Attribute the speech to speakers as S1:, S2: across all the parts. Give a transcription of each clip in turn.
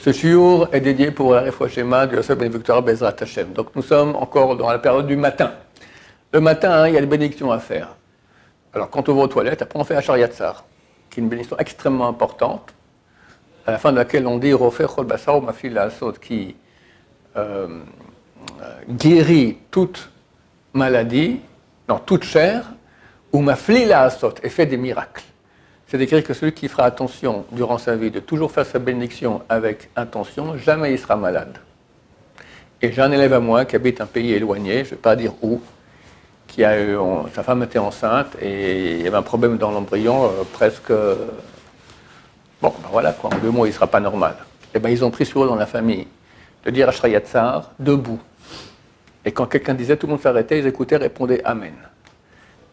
S1: Ce shiur est dédié pour la Refoua Shema de Yosef Ben Victor Bezrat Hashem. Donc nous sommes encore dans la période du matin. Le matin, il y a des bénédictions à faire. Alors quand on va aux toilettes, après on fait Ashar Yatzar, qui est une bénédiction extrêmement importante, à la fin de laquelle on dit Rofer Chol Basar Mafli La'asot, qui guérit toute maladie, non, toute chair, ou Mafli La'asot, et fait des miracles. C'est d'écrire que celui qui fera attention durant sa vie de toujours faire sa bénédiction avec intention, jamais il sera malade. Et j'ai un élève à moi qui habite un pays éloigné, je ne vais pas dire où, qui a eu, sa femme était enceinte et il y avait un problème dans l'embryon presque... Bon, ben voilà, quoi, en 2 mois il ne sera pas normal. Et bien ils ont pris sur eux dans la famille de dire Ashar Yatzar debout. Et quand quelqu'un disait, tout le monde s'arrêtait, ils écoutaient, répondaient Amen.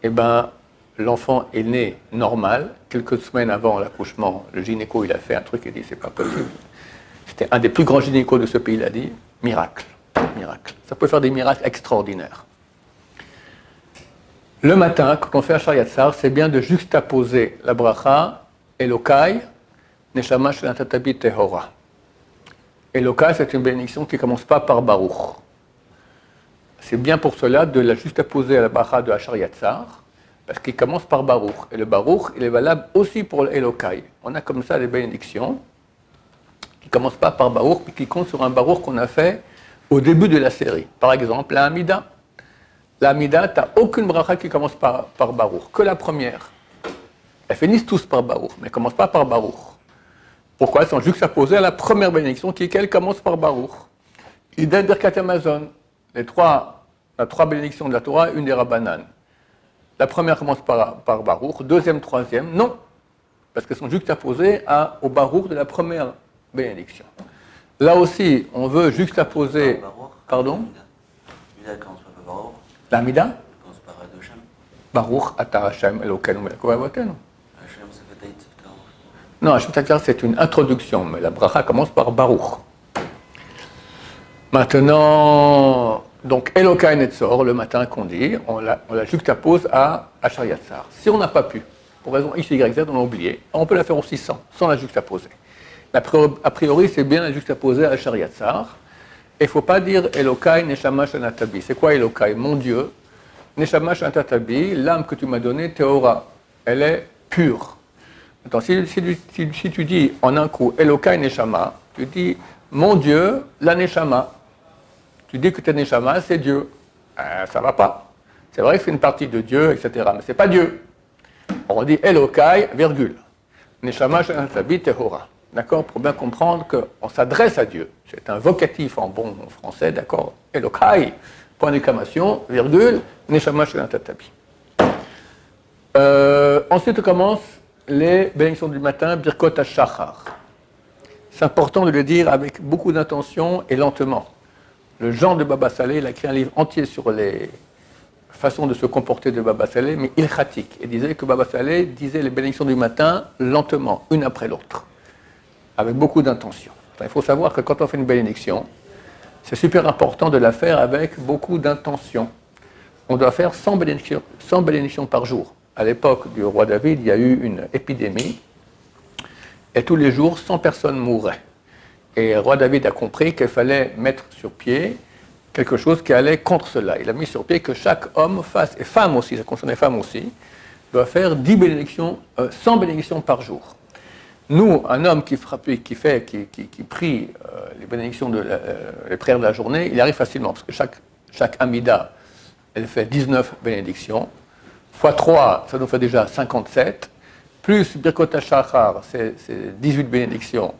S1: Et bien... L'enfant est né normal. Quelques semaines avant l'accouchement, le gynéco il a fait un truc et dit c'est pas possible. C'était un des plus grands gynécos de ce pays, il a dit miracle, miracle. Ça peut faire des miracles extraordinaires. Le matin, quand on fait Ashar Yatzar, c'est bien de juxtaposer la bracha Elokai, Neshama Shel Tatabi Tehora. Elokai, c'est une bénédiction qui ne commence pas par Baruch. C'est bien pour cela de la juxtaposer à la bracha de Ashar Yatzar. Parce qu'il commence par Baruch. Et le Baruch, il est valable aussi pour l'Elokai. On a comme ça des bénédictions qui ne commencent pas par Baruch, mais qui comptent sur un Baruch qu'on a fait au début de la série. Par exemple, la Hamida. La Hamida, tu n'as aucune bracha qui commence par Baruch, que la première. Elles finissent tous par Baruch, mais elles ne commencent pas par Baruch. Pourquoi? Elles sont juxtaposées à la première bénédiction qui commence par Baruch. Idem Birkat Hamazon. La 3 bénédictions de la Torah, une des Rabbanan. La première commence par Baruch, deuxième, troisième, non, parce qu'elles sont juxtaposées au Baruch de la première bénédiction. Là aussi, on veut juxtaposer... Pardon?
S2: L'Amida commence par Baruch.
S1: L'Amida?
S2: Commence par Hashem.
S1: Baruch Ata Hashem Elokeinu Melech Avotenu.
S2: Hashem, ça fait Taït.
S1: Non, Hashem Taït, c'est une introduction, mais la bracha commence par Baruch. Maintenant... Donc, Elokai Netzor, le matin qu'on dit, on la juxtapose à Ashar Yatzar. Si on n'a pas pu, pour raison X, Y, Z, on a oublié, on peut la faire aussi sans la juxtaposer. A priori, c'est bien la juxtaposer à Ashar Yatzar. Et il ne faut pas dire Elokai Neshama Shanatabi. C'est quoi Elokai? Mon Dieu. Neshama Shanatabi, l'âme que tu m'as donnée, Théora, elle est pure. Attends, si tu dis en un coup Elokai Neshama, tu dis mon Dieu, la Neshama. Tu dis que ta Neshama, c'est Dieu. Ça ne va pas. C'est vrai que c'est une partie de Dieu, etc. Mais ce n'est pas Dieu. On dit Elokai, virgule. Neshama Shanatabi Tehora. D'accord? Pour bien comprendre qu'on s'adresse à Dieu. C'est un vocatif en bon français, d'accord? Elokai, point d'exclamation, virgule, Neshama Shanatabi. Ensuite, on commence les bénédictions du matin, Birkot HaShachar. C'est important de le dire avec beaucoup d'intention et lentement. Le Jean de Baba Saleh, il a écrit un livre entier sur les façons de se comporter de Baba Saleh, mais ilchatique. Il disait que Baba Saleh disait les bénédictions du matin lentement, une après l'autre, avec beaucoup d'intention. Il faut savoir que quand on fait une bénédiction, c'est super important de la faire avec beaucoup d'intention. On doit faire 100 bénédictions par jour. À l'époque du roi David, il y a eu une épidémie, et tous les jours, 100 personnes mouraient. Et le roi David a compris qu'il fallait mettre sur pied quelque chose qui allait contre cela. Il a mis sur pied que chaque homme fasse, et femme aussi, ça concerne les femmes aussi, doit faire 100 bénédictions par jour. Nous, un homme qui prie les bénédictions, les prières de la journée, il arrive facilement, parce que chaque Amida, elle fait 19 bénédictions, fois 3, ça nous fait déjà 57, plus Birkot HaShachar, c'est 18 bénédictions,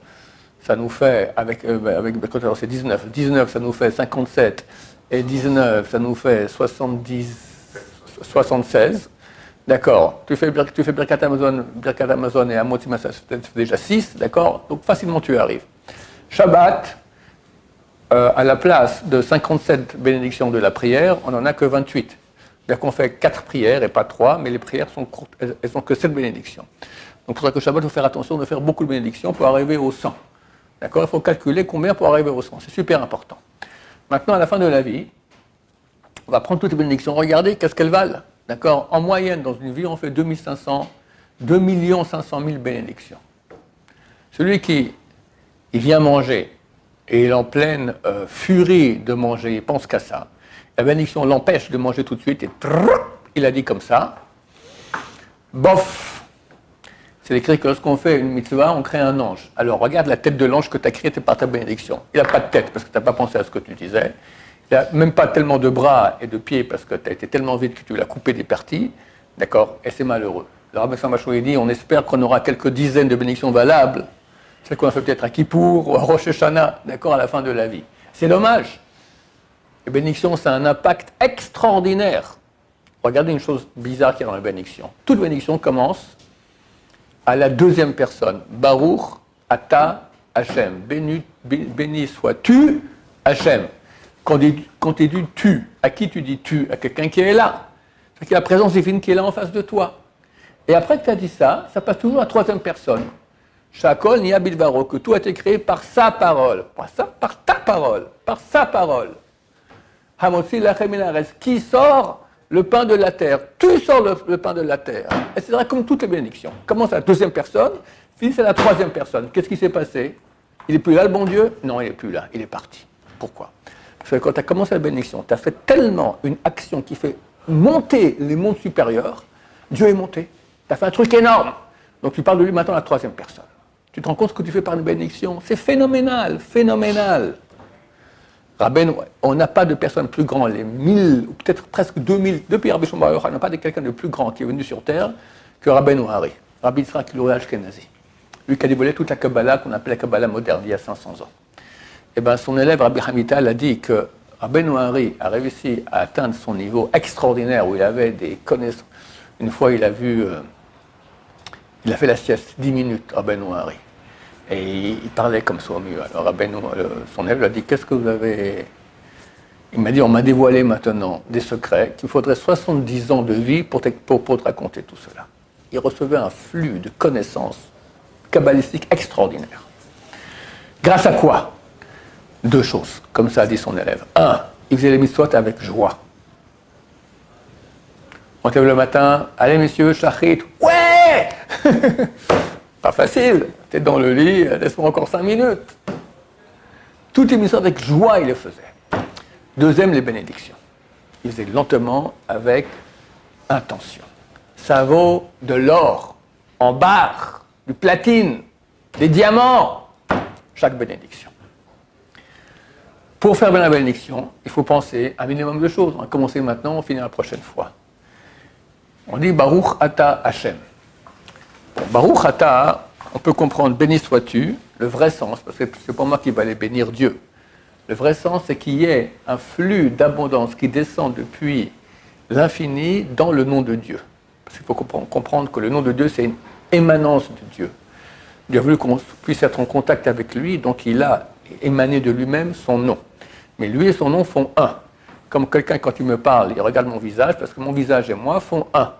S1: ça nous fait, avec Birkot HaShachar, c'est 19, 19, ça nous fait 57, et 19, ça nous fait 76, d'accord, tu fais Birkat Hamazon et Amot Tzima, ça fait déjà 6, d'accord, donc facilement tu arrives. Shabbat, à la place de 57 bénédictions de la prière, on n'en a que 28. C'est-à-dire qu'on fait 4 prières et pas 3, mais les prières sont courtes, elles n'ont que 7 bénédictions. Donc pour ça que Shabbat, il faut faire attention de faire beaucoup de bénédictions pour arriver au 100. D'accord? Il faut calculer combien pour arriver au 100. C'est super important. Maintenant, à la fin de la vie, on va prendre toutes les bénédictions, regardez qu'est-ce qu'elles valent. D'accord? En moyenne, dans une vie, on fait 2 500 000 bénédictions. Celui qui il vient manger, et il est en pleine furie de manger, il pense qu'à ça. La bénédiction l'empêche de manger tout de suite, et il a dit comme ça, bof. C'est écrit que lorsqu'on fait une mitzvah, on crée un ange. Alors regarde la tête de l'ange que tu as créé par ta bénédiction. Il n'a pas de tête parce que tu n'as pas pensé à ce que tu disais. Il n'a même pas tellement de bras et de pieds parce que tu as été tellement vite que tu l'as coupé des parties. D'accord? Et c'est malheureux. Le Rabbi Samachoué dit, on espère qu'on aura quelques dizaines de bénédictions valables, celles qu'on a fait peut-être à Kippour ou à Rosh Hashanah, d'accord, à la fin de la vie. C'est dommage. Les bénédictions, ça a un impact extraordinaire. Regardez une chose bizarre qu'il y a dans la bénédiction. Toute bénédiction commence à la deuxième personne. Baruch Ata Hashem. Béni sois-tu Hashem. Quand tu dis tu, à qui tu dis tu? À quelqu'un qui est là. C'est qu'il y a la présence divine qui est là en face de toi. Et après que tu as dit ça, ça passe toujours à la troisième personne. Shakol ni abidvaro, que tout a été créé par sa parole. Par ta parole. Par sa parole. Hamotzi lachem minares, qui sort le pain de la terre. Tu sors le pain de la terre. Et c'est vrai comme toutes les bénédictions. Commence à la deuxième personne, finit à la troisième personne. Qu'est-ce qui s'est passé? Il n'est plus là, le bon Dieu? Non, il n'est plus là. Il est parti. Pourquoi? Parce que quand tu as commencé la bénédiction, tu as fait tellement une action qui fait monter les mondes supérieurs, Dieu est monté. Tu as fait un truc énorme. Donc tu parles de lui maintenant à la troisième personne. Tu te rends compte ce que tu fais par une bénédiction? C'est phénoménal, phénoménal. Rabbeinu, on n'a pas de personne plus grande, les 1000, ou peut-être presque 2000, depuis Rabbi Shimon Bar Yochai, on n'a pas de quelqu'un de plus grand qui est venu sur terre que Rabbeinu Hari, Rabbi Yitzhak Luré Ashkenazi. Lui qui a dévoilé toute la Kabbalah qu'on appelle la Kabbalah moderne, il y a 500 ans. Et bien son élève Rabbi Hamital a dit que Rabbeinu Hari a réussi à atteindre son niveau extraordinaire où il avait des connaissances. Une fois, il a fait la sieste 10 minutes, Rabbeinu Hari. Et il parlait comme ça au mieux. Alors Rabbeinu, son élève lui a dit, qu'est-ce que vous avez... Il m'a dit, on m'a dévoilé maintenant des secrets qu'il faudrait 70 ans de vie pour te raconter tout cela. Il recevait un flux de connaissances kabbalistiques extraordinaires. Grâce à quoi? Deux choses, comme ça a dit son élève. Un, il faisait les mitzvot avec joie. On se lève le matin, allez messieurs, shachrit, ouais. Pas facile, tu es dans le lit, laisse-moi encore 5 minutes. Toutes les mitzvot avec joie, il les faisait. Deuxième, les bénédictions. Il faisait lentement, avec intention. Ça vaut de l'or, en barre, du platine, des diamants, chaque bénédiction. Pour faire bien la bénédiction, il faut penser à un minimum de choses. On va commencer maintenant, on finit la prochaine fois. On dit Baruch Ata Hashem. Bon, Baruch Ata, on peut comprendre béni sois-tu, le vrai sens, parce que c'est pas moi qui va aller bénir Dieu. Le vrai sens, c'est qu'il y ait un flux d'abondance qui descend depuis l'infini dans le nom de Dieu. Parce qu'il faut comprendre que le nom de Dieu, c'est une émanence de Dieu. Dieu a voulu qu'on puisse être en contact avec lui, donc il a émané de lui-même son nom. Mais lui et son nom font un. Comme quelqu'un, quand il me parle, il regarde mon visage, parce que mon visage et moi font un.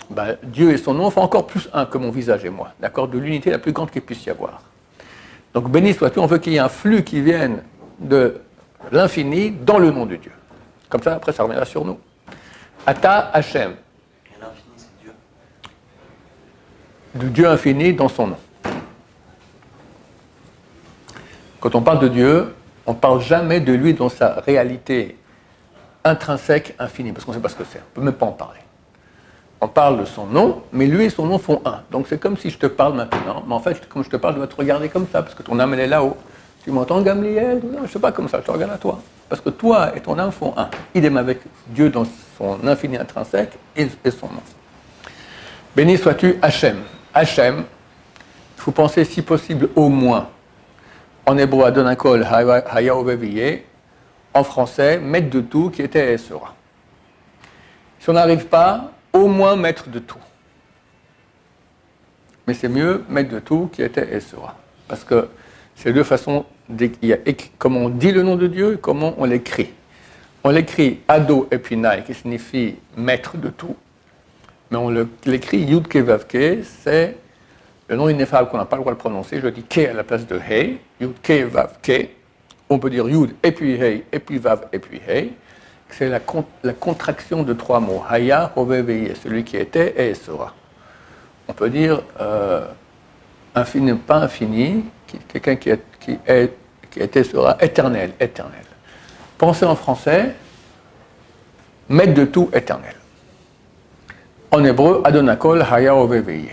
S1: Ben, Dieu et son nom font encore plus un que mon visage et moi. D'accord? De l'unité la plus grande qu'il puisse y avoir. Donc béni sois-tu, on veut qu'il y ait un flux qui vienne de l'infini dans le nom de Dieu. Comme ça, après, ça reviendra sur nous. Ata Hashem.
S2: Et l'infini, c'est Dieu.
S1: De Dieu infini dans son nom. Quand on parle de Dieu, on ne parle jamais de lui dans sa réalité intrinsèque, infinie, parce qu'on ne sait pas ce que c'est. On ne peut même pas en parler. On parle de son nom, mais lui et son nom font un. Donc c'est comme si je te parle maintenant, mais en fait, comme je te parle, je dois te regarder comme ça, parce que ton âme, elle est là-haut. Tu m'entends, Gamliel? Non, je ne sais pas comme ça, je te regarde à toi. Parce que toi et ton âme font un. Idem avec Dieu dans son infini intrinsèque et son nom. Béni sois-tu Hachem. Hachem, il faut penser si possible au moins. En hébreu, Adonankol, Haya Oveviye. En français, maître de tout qui était et sera. Si on n'arrive pas, au moins maître de tout. Mais c'est mieux maître de tout qui était et sera. Parce que c'est deux façons, il y a comment on dit le nom de Dieu et comment on l'écrit. On l'écrit Ado et puis Nai, qui signifie maître de tout. Mais on l'écrit Yud Ke Vav Ke, c'est le nom ineffable qu'on n'a pas le droit de prononcer. Je dis Ke à la place de Hei, Yud Ke Vav Ke. On peut dire Yud et puis Hei, et puis Vav et puis Hei. C'est la contraction de trois mots. Haya, Hoveveye, celui qui était et sera. On peut dire infini, pas infini, quelqu'un qui était sera éternel, éternel. Pensez en français, maître de tout, éternel. En hébreu, Adonakol Haya Oveveye.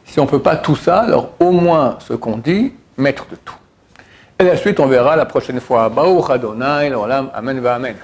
S1: Si on ne peut pas tout ça, alors au moins ce qu'on dit, maître de tout. Et la suite, on verra la prochaine fois. Baruch Adonai, l'olam, amen va amen.